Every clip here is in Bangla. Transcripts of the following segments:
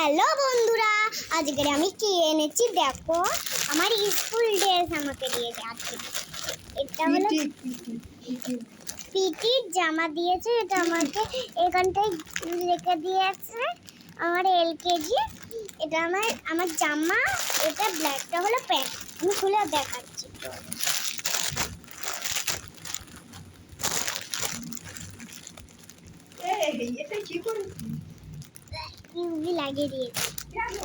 হ্যালো বন্ধুরা, আজকে আমি কি এনেছি দেখো। আমার স্কুল ড্রেস আমাকে দিয়েছে আজকে। এটা হলো পিটির জামা দিয়েছে, এটা আমাকে এখানটায় রেখে দিয়েছে আমার এলকেজি। এটা আমার জামা, এটা ব্ল্যাকটা হলো প্যান্ট। আমি খুলে দেখাচ্ছি তো। এটা কি করেছিস? ইউভি লাগিয়ে দিয়েছে। কেন?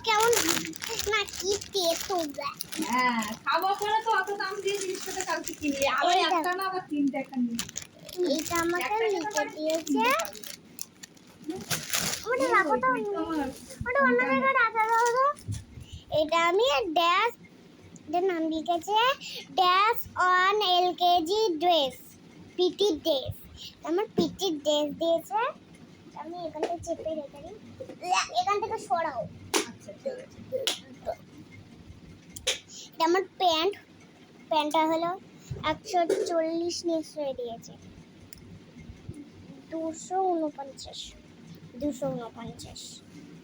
কেমন না কি তেতো। হ্যাঁ, খাওয়া পরে তো অত দাম দিয়ে জিনিসটা কালকে কিনলি, আবার একটা না আবার তিনটা এখানে। এইটা আমাকে লিখে দিয়েছে। ওটা রাখো তো, ওটা অন্য জায়গায় রাখা দাও। এটা আমি ড্যাশ এর নাম লিখেছে dash on LKG dress, PT dress. আমার পিটি ড্রেস দিয়েছে। আমি এখান থেকে চেপে রেখে দিই, এখান থেকে সরাও। আচ্ছা ঠিক আছে। এটা আমার প্যান্টটা হলো 140 নিশ্চয় দিয়েছে, 249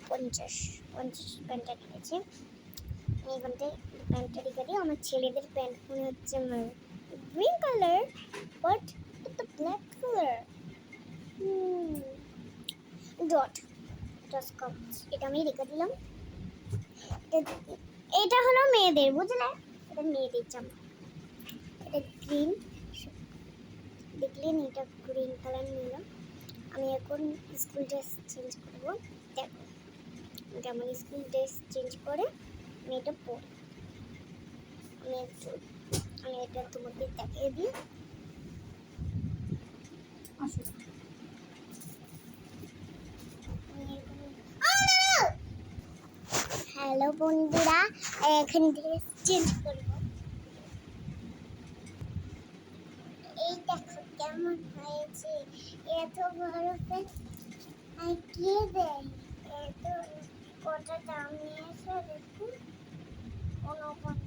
50 প্যান্টটা দিয়েছে। আমি এখান থেকে প্যান্টটা রেখে দিই। আমার ছেলেদের প্যান্ট মনে হচ্ছে গ্রিন কালার, বাট এটা ব্ল্যাক কালার। ডট এটা আমি রেখে দিলাম। এটা হলো মেয়েদের, বুঝলে, এটা মেয়েদের জামা। এটা গ্রিন, দেখলেন, এটা গ্রিন কালার নিলাম। আমি এখন স্কুল ড্রেস চেঞ্জ করবো। দেখো, আমার স্কুল ড্রেস চেঞ্জ করে আমি এটা পরি। আমি এটা তোমাকে দেখিয়ে দিই। হ্যালো বন্ধুরা, এখন ড্রেস চেঞ্জ করবো। এই দেখো কেমন হয়েছে। এত বড় প্যান্ট কে দেয়? এত কত দাম নিয়েছে দেখুন, 49।